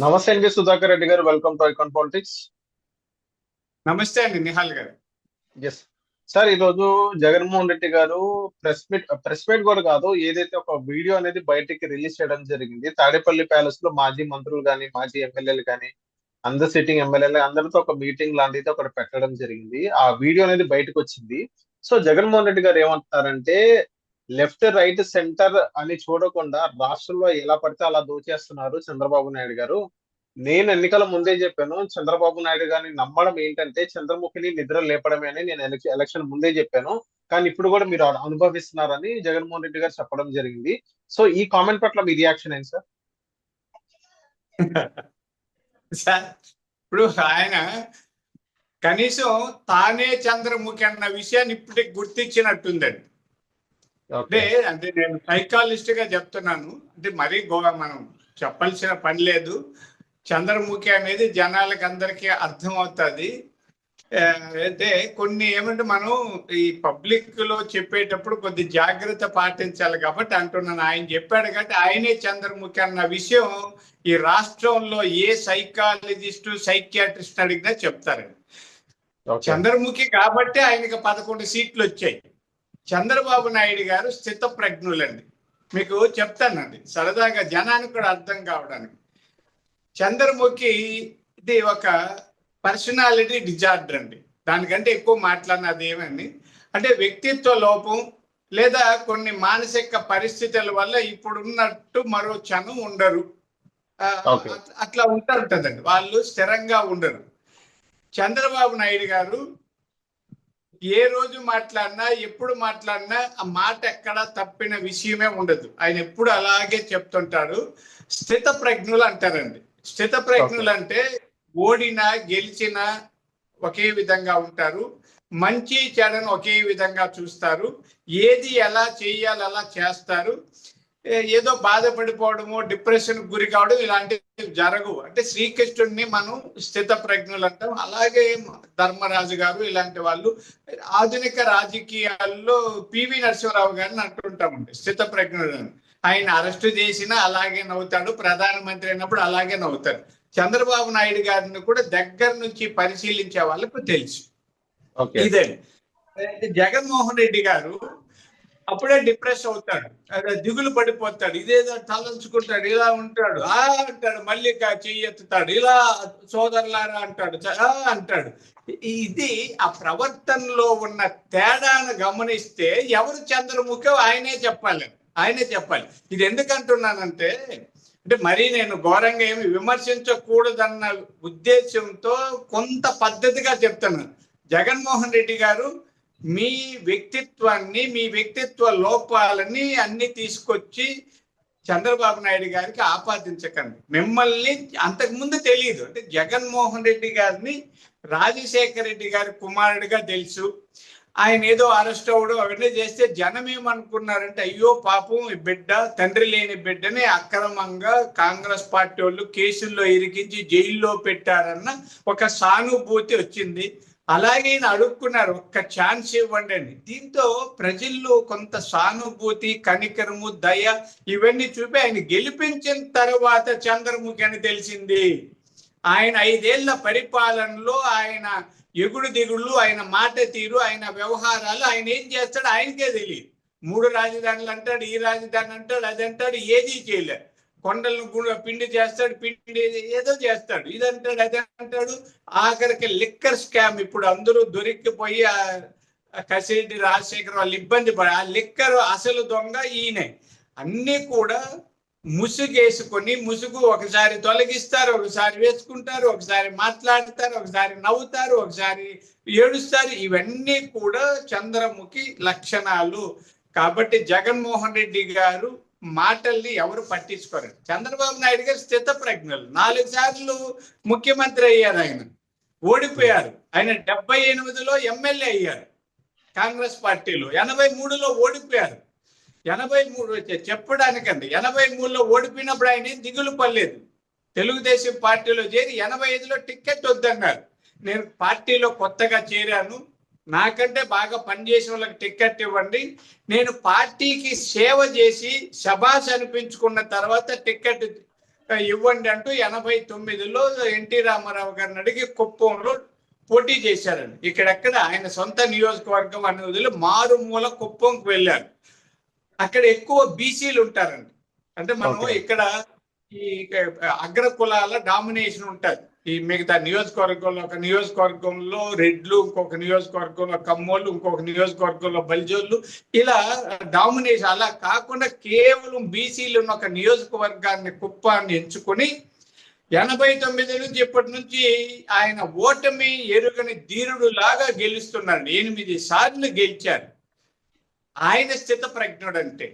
నమస్తే అండి సుధాకర్ రెడ్డి గారు, వెల్కమ్ టు ఐకాన్ పాలిటిక్స్. నమస్తే అండి నిహాల్ గారు. ఎస్ సార్, ఈరోజు జగన్మోహన్ రెడ్డి గారు ప్రెస్ మీట్ కూడా కాదు, ఏదైతే ఒక వీడియో అనేది బయటికి రిలీజ్ చేయడం జరిగింది. తాడేపల్లి ప్యాలెస్ లో మాజీ మంత్రులు కానీ మాజీ ఎమ్మెల్యేలు కానీ అందరు సిట్టింగ్ ఎమ్మెల్యేలు అందరితో ఒక మీటింగ్ లాంటిది ఒకటి పెట్టడం జరిగింది. ఆ వీడియో అనేది బయటకు వచ్చింది. సో జగన్మోహన్ రెడ్డి గారు ఏమంటున్నారంటే, లెఫ్ట్ రైట్ సెంటర్ అని చూడకుండా రాష్ట్రంలో ఎలా పడితే అలా దోచేస్తున్నారు చంద్రబాబు నాయుడు గారు. నేను ఎన్నికల ముందే చెప్పాను, చంద్రబాబు నాయుడు గారిని నమ్మడం ఏంటంటే చంద్రముఖిని నిద్ర లేపడమే అని నేను ఎలక్షన్ ముందే చెప్పాను. కానీ ఇప్పుడు కూడా మీరు అనుభవిస్తున్నారని జగన్మోహన్ రెడ్డి గారు చెప్పడం జరిగింది. సో ఈ కామెంట్ పట్ల మీ రియాక్షన్ ఏంటి సార్? సార్, ఇప్పుడు ఆయన కనీసం తానే చంద్రముఖి అన్న విషయాన్ని ఇప్పటికి గుర్తించినట్టుందండి. అంటే ఓకే. అంటే నేను సైకాలజిస్ట్ గా చెప్తున్నాను. అంటే మరీ మనం చెప్పాల్సిన పని లేదు. చంద్రముఖి అనేది జనాలకి అందరికీ అర్థం అవుతుంది. అయితే కొన్ని ఏమంటే మనం ఈ పబ్లిక్ లో చెప్పేటప్పుడు కొద్ది జాగ్రత్త పాటించాలి కాబట్టి అంటున్నాను. ఆయన చెప్పాడు కాబట్టి ఆయనే చంద్రముఖి అన్న విషయం ఈ రాష్ట్రంలో ఏ సైకాలజిస్ట్ సైకియాట్రిస్ట్ అడిగినా చెప్తారండి. ఓకే. చంద్రముఖి కాబట్టి ఆయనకి 11 సీట్లు వచ్చాయి. చంద్రబాబు నాయుడు గారు స్థిత ప్రజ్ఞులండి. మీకు చెప్తానండి సరదాగా జనానికి కూడా అర్థం కావడానికి. చంద్రముఖి ఇది ఒక పర్సనాలిటీ డిజార్డర్ అండి. దానికంటే ఎక్కువ మాట్లాడినది ఏమని అంటే వ్యక్తిత్వ లోపం లేదా కొన్ని మానసిక పరిస్థితుల వల్ల ఇప్పుడున్నట్టు మరో క్షణం ఉండరు. ఓకే. అట్లా ఉంటుందండి. వాళ్ళు స్థిరంగా ఉండరు. చంద్రబాబు నాయుడు గారు ఏ రోజు మాట్లాడినా ఎప్పుడు మాట్లాడినా ఆ మాట ఎక్కడా తప్పిన విషయమే ఉండదు. ఆయన ఎప్పుడు అలాగే చెప్తుంటారు. స్థిత ప్రజ్ఞులు అంటారండి. స్థిత ప్రజ్ఞులు అంటే ఓడినా గెలిచినా ఒకే విధంగా ఉంటారు. మంచి చెడును ఒకే విధంగా చూస్తారు. ఏది ఎలా చేయాలి అలా చేస్తారు. ఏదో బాధపడిపోవడము డిప్రెషన్ గురి కావడం ఇలాంటివి జరగవు. అంటే శ్రీకృష్ణుడిని మనం స్థిత ప్రజ్ఞులు అంటాం. అలాగే ధర్మరాజు గారు ఇలాంటి వాళ్ళు ఆధునిక రాజకీయాల్లో పివి నరసింహరావు గారిని అంటుంటామండి స్థిత ప్రజ్ఞుడు. ఆయన అరెస్టు చేసినా అలాగే నవ్వుతాడు, ప్రధానమంత్రి అయినప్పుడు అలాగే నవ్వుతాడు. చంద్రబాబు నాయుడు గారిని కూడా దగ్గర నుంచి పరిశీలించే వాళ్ళకు తెలుసు. ఇదే జగన్మోహన్ రెడ్డి గారు అప్పుడే డిప్రెస్ అవుతాడు, దిగులు పడిపోతాడు, ఇదేదో తలంచుకుంటాడు, ఇలా ఉంటాడు, అంటాడు, మళ్ళీ చెయ్యెత్తుతాడు, ఇలా సోదరులారా అంటాడు, అంటాడు. ఇది ఆ ప్రవర్తనలో ఉన్న తేడాను గమనిస్తే ఎవరు చంద్రముఖి ఆయనే చెప్పాలి. ఇది ఎందుకంటున్నానంటే అంటే మరీ నేను ఘోరంగా ఏమి విమర్శించకూడదన్న ఉద్దేశంతో కొంత పద్ధతిగా చెప్తున్నాను. జగన్మోహన్ రెడ్డి గారు మీ వ్యక్తిత్వాన్ని మీ వ్యక్తిత్వ లోపాలని అన్ని తీసుకొచ్చి చంద్రబాబు నాయుడు గారికి ఆపాదించకండి. మిమ్మల్ని అంతకుముందు తెలియదు. అంటే జగన్మోహన్ రెడ్డి గారిని రాజశేఖర రెడ్డి గారి కుమారుడిగా తెలుసు. ఆయన ఏదో అరెస్ట్ అవ్వడం అవన్నీ చేస్తే జనం ఏమనుకున్నారంటే అయ్యో పాపం ఈ బిడ్డ తండ్రి లేని బిడ్డని అక్రమంగా కాంగ్రెస్ పార్టీ వాళ్ళు కేసుల్లో ఇరికించి జైల్లో పెట్టారన్న ఒక సానుభూతి వచ్చింది. అలాగే అడుక్కున్నారు, ఒక్క ఛాన్స్ ఇవ్వండి అని. దీంతో ప్రజల్లో కొంత సానుభూతి, కనికరము, దయ ఇవన్నీ చూపి ఆయన గెలిపించిన తర్వాత చంద్రముఖి అని తెలిసింది. ఆయన 5 ఏళ్ల పరిపాలనలో ఆయన ఎగుడు దిగుళ్ళు, ఆయన మాట తీరు, ఆయన వ్యవహారాలు, ఆయన ఏం చేస్తాడు ఆయనకే తెలియదు. 3 రాజధానులు అంటాడు, ఈ రాజధాని అంటాడు, అది అంటాడు, ఏదీ చేయలేదు. కొండలను పిండి చేస్తాడు, పిండి ఏదో చేస్తాడు, ఇది అంటాడు, అది అంటాడు. ఆఖరికి లిక్కర్ స్కామ్ ఇప్పుడు అందరూ దొరికిపోయి కసిరెడ్డి రాజశేఖర్ వాళ్ళు ఇబ్బంది పడి ఆ లిక్కర్ అసలు దొంగ ఈయనే. అన్నీ కూడా ముసుగేసుకొని ముసుగు ఒకసారి తొలగిస్తారు, ఒకసారి వేసుకుంటారు, ఒకసారి మాట్లాడతారు, ఒకసారి నవ్వుతారు, ఒకసారి ఏడుస్తారు. ఇవన్నీ కూడా చంద్రముఖి లక్షణాలు. కాబట్టి జగన్మోహన్ రెడ్డి గారు మాటల్ని ఎవరు పట్టించుకోరు. చంద్రబాబు నాయుడు గారు స్థిత ప్రజ్ఞలు. 4 సార్లు ముఖ్యమంత్రి అయ్యారు. ఆయన ఓడిపోయారు. ఆయన 78లో ఎమ్మెల్యే అయ్యారు కాంగ్రెస్ పార్టీలో. 83లో ఓడిపోయారు. 83 చెప్పడానికండి 83లో ఓడిపోయినప్పుడు ఆయన దిగులు పడలేదు. తెలుగుదేశం పార్టీలో చేరి 85లో టికెట్ వద్దన్నారు. నేను పార్టీలో కొత్తగా చేరాను, నాకంటే బాగా పనిచేసిన వాళ్ళకి టికెట్ ఇవ్వండి, నేను పార్టీకి సేవ చేసి శబాష్ అనిపించుకున్న తర్వాత టికెట్ ఇవ్వండి అంటూ 89లో ఎన్టీ రామారావు గారిని అడిగి కుప్పంలో పోటీ చేశారండి. ఇక్కడెక్కడ ఆయన సొంత నియోజకవర్గం అనే వదిలి మారుమూల కుప్పంకి వెళ్ళారు. అక్కడ ఎక్కువ బీసీలు ఉంటారండి. అంటే మనం ఇక్కడ ఈ అగ్ర కులాల డామినేషన్ ఉంటుంది. ఈ మిగతా నియోజకవర్గంలో ఒక నియోజకవర్గంలో రెడ్లు, ఇంకొక నియోజకవర్గంలో కమ్మోళ్ళు, ఇంకొక నియోజకవర్గంలో బలిజోళ్ళు, ఇలా డామినేషన్. అలా కాకుండా కేవలం బీసీలు ఉన్న ఒక నియోజకవర్గాన్ని కుప్పాన్ని ఎంచుకొని 89 నుంచి ఇప్పటి నుంచి ఆయన ఓటమి ఎరుగని ధీరుడు లాగా గెలుస్తున్నాడు. 8 సార్లు గెలిచారు. ఆయన స్థిత ప్రజ్ఞుడు అంటే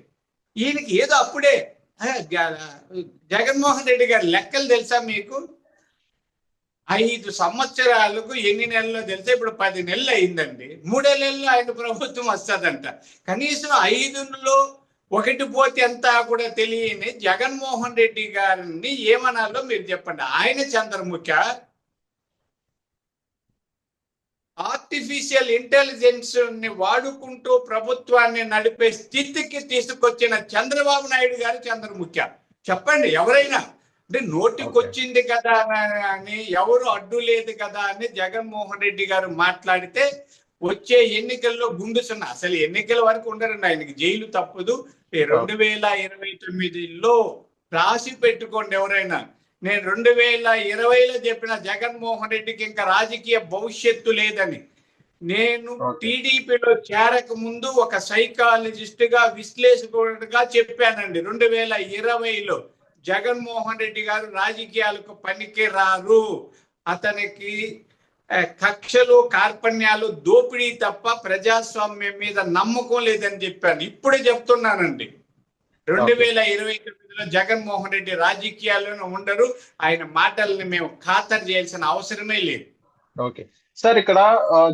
ఈయనకి ఏదో అప్పుడే జగన్మోహన్ రెడ్డి గారి లెక్కలు తెలుసా మీకు? 5 సంవత్సరాలకు ఎన్ని నెలల్లో తెలుసా? ఇప్పుడు 10 నెలలు అయిందండి. 3 నెలల్లో ఆయన ప్రభుత్వం వస్తుందంట. కనీసం 5లో 1 పోతే ఎంత కూడా తెలియని జగన్మోహన్ రెడ్డి గారిని ఏమనాలో మీరు చెప్పండి. ఆయన చంద్రముఖ ఆర్టిఫిషియల్ ఇంటెలిజెన్స్ ని వాడుకుంటూ ప్రభుత్వాన్ని నడిపే స్థితికి తీసుకొచ్చిన చంద్రబాబు నాయుడు గారు చంద్రముఖ్య. చెప్పండి ఎవరైనా. అంటే నోటికొచ్చింది కదా అని, ఎవరు అడ్డు లేదు కదా అని జగన్మోహన్ రెడ్డి గారు మాట్లాడితే వచ్చే ఎన్నికల్లో గుండుసున్న, అసలు ఎన్నికల వరకు ఉండరండి, ఆయనకి జైలు తప్పదు. 2029లో రాసి పెట్టుకోండి ఎవరైనా. నేను 2020లో చెప్పిన జగన్మోహన్ రెడ్డికి ఇంకా రాజకీయ భవిష్యత్తు లేదని. నేను టీడీపీలో చేరక ముందు ఒక సైకాలజిస్ట్ గా, విశ్లేషకుడిగా చెప్పానండి. 2020లో జగన్మోహన్ రెడ్డి గారు రాజకీయాలకు పనికి రారు, అతనికి కక్షలు, కార్పణ్యాలు, దోపిడీ తప్ప ప్రజాస్వామ్యం మీద నమ్మకం లేదని చెప్పాను. ఇప్పుడే చెప్తున్నానండి, 2029లో జగన్మోహన్ రెడ్డి రాజకీయాల్లోనే ఉండరు. ఆయన మాటల్ని మేము ఖాతరు చేయాల్సిన అవసరమే లేదు. ఓకే సార్, ఇక్కడ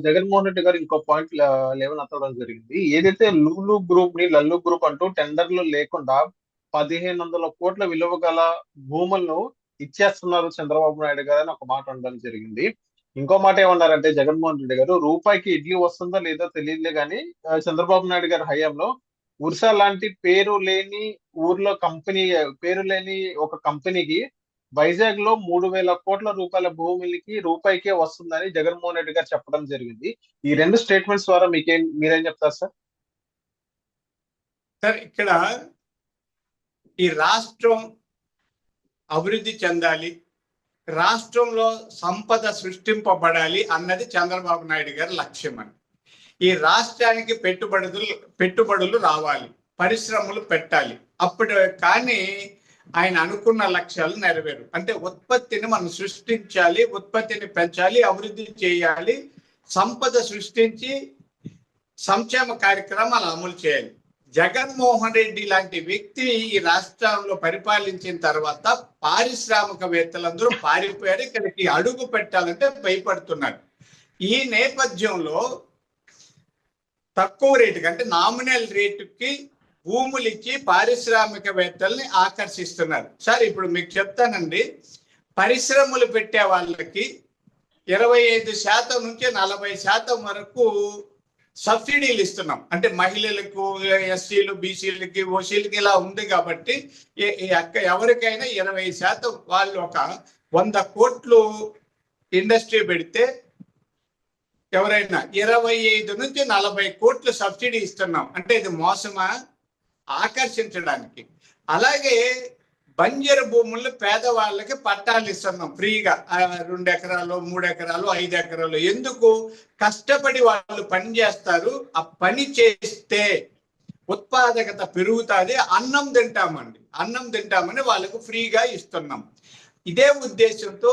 జగన్మోహన్ రెడ్డి గారు ఇంకో పాయింట్ లేవనెత్తడం జరిగింది. ఏదైతే లూలు గ్రూప్ ని లల్లు గ్రూప్ అంటూ టెండర్లు లేకుండా 1500 కోట్ల విలువ గల భూములను ఇచ్చేస్తున్నారు చంద్రబాబు నాయుడు గారు అని ఒక మాట అనడం జరిగింది. ఇంకో మాట ఏమన్నారంటే జగన్మోహన్ రెడ్డి గారు, రూపాయికి ఇడ్లీ వస్తుందో లేదో తెలియదులే కానీ చంద్రబాబు నాయుడు గారి హయాంలో ఉర్సా లాంటి పేరు లేని ఊర్లో పేరు లేని ఒక కంపెనీకి వైజాగ్ లో 3000 కోట్ల రూపాయల భూమికి రూపాయికే వస్తుందని జగన్మోహన్ రెడ్డి గారు చెప్పడం జరిగింది. ఈ 2 స్టేట్మెంట్స్ ద్వారా మీరేం చెప్తారు సార్? సార్, ఇక్కడ ఈ రాష్ట్రం అభివృద్ధి చెందాలి, రాష్ట్రంలో సంపద సృష్టింపబడాలి అన్నది చంద్రబాబు నాయుడు గారి లక్ష్యం అని. ఈ రాష్ట్రానికి పెట్టుబడులు రావాలి, పరిశ్రమలు పెట్టాలి. అప్పుడు కానీ ఆయన అనుకున్న లక్ష్యాలు నెరవేరు. అంటే ఉత్పత్తిని మనం సృష్టించాలి, ఉత్పత్తిని పెంచాలి, అభివృద్ధి చేయాలి, సంపద సృష్టించి సంక్షేమ కార్యక్రమాలు అమలు చేయాలి. జగన్మోహన్ రెడ్డి లాంటి వ్యక్తి ఈ రాష్ట్రంలో పరిపాలించిన తర్వాత పారిశ్రామికవేత్తలందరూ పారిపోయారు. ఇక్కడికి అడుగు పెట్టాలంటే భయపడుతున్నారు. ఈ నేపథ్యంలో తక్కువ రేటుకి, అంటే నామినల్ రేటుకి భూములు ఇచ్చి పారిశ్రామికవేత్తల్ని ఆకర్షిస్తున్నారు. సార్, ఇప్పుడు మీకు చెప్తానండి, పరిశ్రమలు పెట్టే వాళ్ళకి 25% నుంచి 40% వరకు సబ్సిడీలు ఇస్తున్నాం. అంటే మహిళలకు, ఎస్సీలు, బీసీలకి, ఓసీలకి ఇలా ఉంది కాబట్టి ఎవరికైనా 20% వాళ్ళు ఒక 100 కోట్లు ఇండస్ట్రీ పెడితే ఎవరైనా 25 నుంచి 40 కోట్లు సబ్సిడీ ఇస్తున్నాం. అంటే ఇది మోసమా? ఆకర్షించడానికి. అలాగే బంజరు భూములు పేదవాళ్ళకి పట్టాలు ఇస్తున్నాం ఫ్రీగా, 2 ఎకరాలు, 3 ఎకరాలు, 5 ఎకరాలు. ఎందుకు? కష్టపడి వాళ్ళు పని చేస్తారు, ఆ పని చేస్తే ఉత్పాదకత పెరుగుతుంది, అన్నం తింటామని వాళ్ళకు ఫ్రీగా ఇస్తున్నాం. ఇదే ఉద్దేశంతో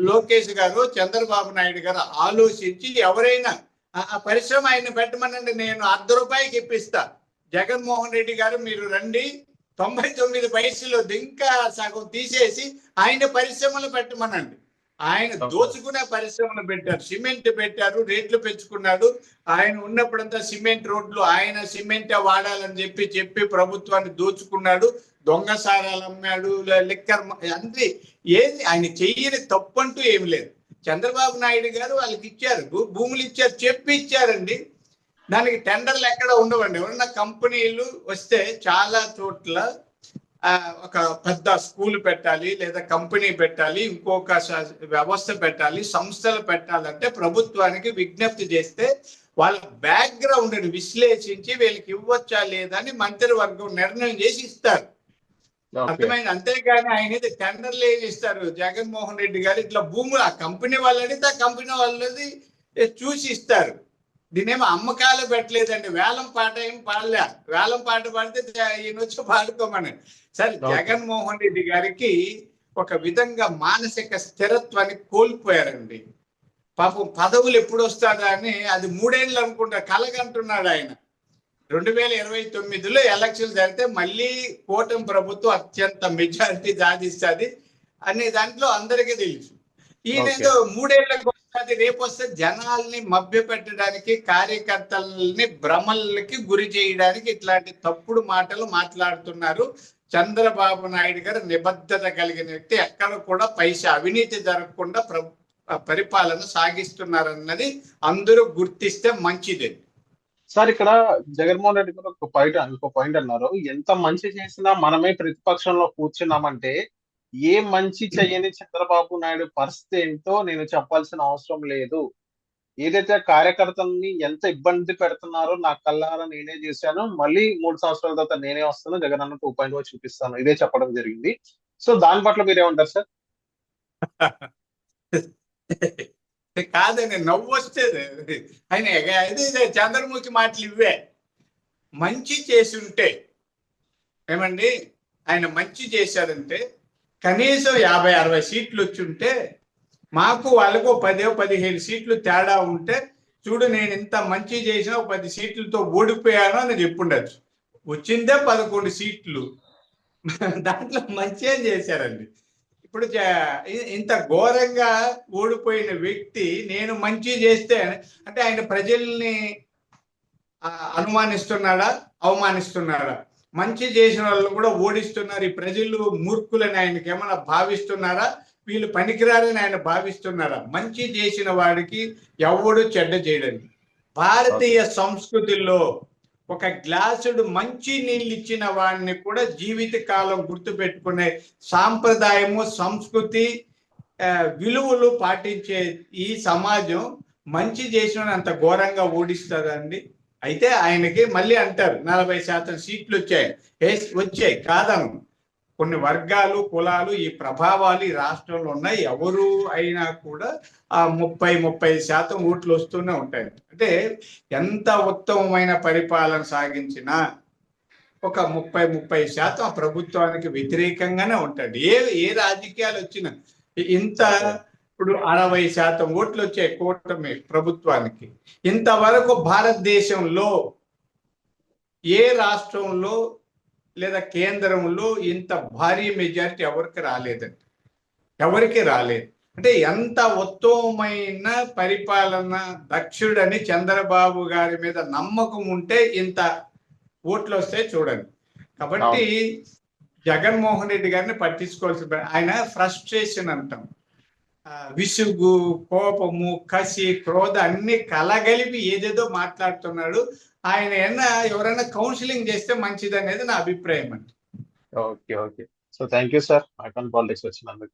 లోకేష్ గారు, చంద్రబాబు నాయుడు గారు ఆలోచించి ఎవరైనా ఆ పరిశ్రమ ఆయన పెట్టమనండి, నేను ₹1 ఇప్పిస్తా. జగన్మోహన్ రెడ్డి గారు మీరు రండి, 99 పైసలు ఇంకా సగం తీసేసి ఆయన పరిశ్రమలు పెట్టమనండి. ఆయన దోచుకునే పరిశ్రమలు పెట్టారు, సిమెంట్ పెట్టారు, రేట్లు పెంచుకున్నాడు. ఆయన ఉన్నప్పుడంతా సిమెంట్ రోడ్లు ఆయన సిమెంటే వాడాలని చెప్పి ప్రభుత్వాన్ని దోచుకున్నాడు, దొంగ సారాలు అమ్మాడు, లిక్కర్ అంటే ఏది ఆయన చెయ్యని తప్పంటూ ఏమి లేదు. చంద్రబాబు నాయుడు గారు వాళ్ళకి ఇచ్చారు, భూములు ఇచ్చారు, చెప్పి ఇచ్చారండి. దానికి టెండర్లు ఎక్కడ ఉండవండి. ఎవరన్నా కంపెనీలు వస్తే చాలా చోట్ల ఒక పెద్ద స్కూల్ పెట్టాలి, లేదా కంపెనీ పెట్టాలి, ఇంకొక వ్యవస్థ పెట్టాలి, సంస్థలు పెట్టాలంటే ప్రభుత్వానికి విజ్ఞప్తి చేస్తే వాళ్ళ బ్యాక్గ్రౌండ్ విశ్లేషించి వీళ్ళకి ఇవ్వచ్చా లేదా అని మంత్రివర్గం నిర్ణయం చేసి ఇస్తారు. అర్థమైంది. అంతేగాని ఆయన టెండర్లు ఏమి ఇస్తారు జగన్మోహన్ రెడ్డి గారు, ఇట్లా భూములు ఆ కంపెనీ వాళ్ళు అడిగితే ఆ కంపెనీ వాళ్ళది చూసి ఇస్తారు. దీనేమో అమ్మకాలు పెట్టలేదండి, వేలం పాట ఏం పాడలే. వేలం పాట పాడితే ఈయన వచ్చి పాడుకోమని. సరే, జగన్మోహన్ రెడ్డి గారికి ఒక విధంగా మానసిక స్థిరత్వాన్ని కోల్పోయారండి. పాపం పదవులు ఎప్పుడు వస్తాడా అని అది 3 ఏళ్ళు అనుకుంటా కలగంటున్నాడు ఆయన. 2029లో ఎలక్షన్ జరిగితే మళ్ళీ కూటమి ప్రభుత్వం అత్యంత మెజారిటీ సాధిస్తుంది అనే దాంట్లో అందరికీ తెలుసు. ఈయన ఏదో 3 ఏళ్ళకి వస్తుంది, రేపు వస్తే జనాల్ని మభ్య పెట్టడానికి, కార్యకర్తల్ని భ్రమలకి గురి చేయడానికి ఇట్లాంటి తప్పుడు మాటలు మాట్లాడుతున్నారు. చంద్రబాబు నాయుడు గారు నిబద్ధత కలిగిన వ్యక్తి, ఎక్కడ కూడా పైసా అవినీతి జరగకుండా పరిపాలన సాగిస్తున్నారన్నది అందరూ గుర్తిస్తే మంచిది. సార్, ఇక్కడ జగన్మోహన్ రెడ్డి గారు ఒక పాయింట్ అన్నారు, ఎంత మంచి చేసినా మనమే ప్రతిపక్షంలో కూర్చున్నామంటే ఏ మంచి చెయ్యని చంద్రబాబు నాయుడు పరిస్థితి ఏంటో నేను చెప్పాల్సిన అవసరం లేదు. ఏదైతే కార్యకర్తల్ని ఎంత ఇబ్బంది పెడుతున్నారో నా కళ్ళారా నేనే చేశాను, మళ్ళీ 3 సంవత్సరాల తర్వాత నేనే వస్తాను, జగన్ అన్న 2.0 చూపిస్తాను, ఇదే చెప్పడం జరిగింది. సో దాని పట్ల మీరేమంటారు సార్? కాదండి, నవ్వు వచ్చేది. ఆయన చంద్రముఖి మాటలు ఇవే. మంచి చేసి ఉంటే ఏమండి, ఆయన మంచి చేశారంటే కనీసం 50-60 సీట్లు వచ్చి ఉంటే, మాకు వాళ్ళకు 10-15 సీట్లు తేడా ఉంటే, చూడు నేను ఇంత మంచి చేసినా 10 సీట్లతో ఓడిపోయాను అని చెప్పుండొచ్చు. వచ్చిందే 11 సీట్లు. దాంట్లో మంచి ఏం చేశారండి. ఇప్పుడు ఇంత ఘోరంగా ఓడిపోయిన వ్యక్తి నేను మంచి చేస్తే అంటే ఆయన ప్రజల్ని అనుమానిస్తున్నాడా, అవమానిస్తున్నాడా? మంచి చేసిన వాళ్ళు కూడా ఓడిస్తున్నారు. ఈ ప్రజలు మూర్ఖులని ఆయనకి ఏమైనా భావిస్తున్నారా? వీళ్ళు పనికిరారని ఆయన భావిస్తున్నారా? మంచి చేసిన వాడికి ఎవడు చెడ్డ చేయడండి. భారతీయ సంస్కృతిలో ఒక గ్లాసుడు మంచి నీళ్ళు ఇచ్చిన వాడిని కూడా జీవిత కాలం గుర్తుపెట్టుకునే సాంప్రదాయము, సంస్కృతి, విలువలు పాటించే ఈ సమాజం మంచి చేసిన అంత ఘోరంగా ఓడిస్తుందండి. అయితే ఆయనకి మళ్ళీ అంటారు 40% సీట్లు వచ్చాయి కాదను. కొన్ని వర్గాలు, కులాలు, ఈ ప్రభావాలు ఈ రాష్ట్రంలో ఉన్నాయి. ఎవరు అయినా కూడా ఆ 30% ఓట్లు వస్తూనే ఉంటాయి. అంటే ఎంత ఉత్తమమైన పరిపాలన సాగించినా ఒక 30% ఆ ప్రభుత్వానికి వ్యతిరేకంగానే ఉంటాడు. ఏ రాజకీయాలు వచ్చినా. ఇంత ఇప్పుడు 60% ఓట్లు వచ్చాయి కూటమి ప్రభుత్వానికి. ఇంతవరకు భారతదేశంలో ఏ రాష్ట్రంలో లేదా కేంద్రంలో ఇంత భారీ మెజారిటీ ఎవరికి రాలేదు. అంటే ఎంత ఉత్తమమైన పరిపాలన దక్షుడని చంద్రబాబు గారి మీద నమ్మకం ఉంటే ఇంత ఓట్లు వస్తాయి చూడండి. కాబట్టి జగన్మోహన్ రెడ్డి గారిని పట్టించుకోవాల్సిన, ఆయన ఫ్రస్ట్రేషన్ అంటాం, విసుగు, కోపము, కసి, క్రోధ అన్ని కలగలిపి ఏదేదో మాట్లాడుతున్నాడు. ఆయన ఎవరైనా కౌన్సిలింగ్ చేస్తే మంచిది అనేది నా అభిప్రాయం అండి. Okay. So thank you sir, icon politics వచ్చినందుకు.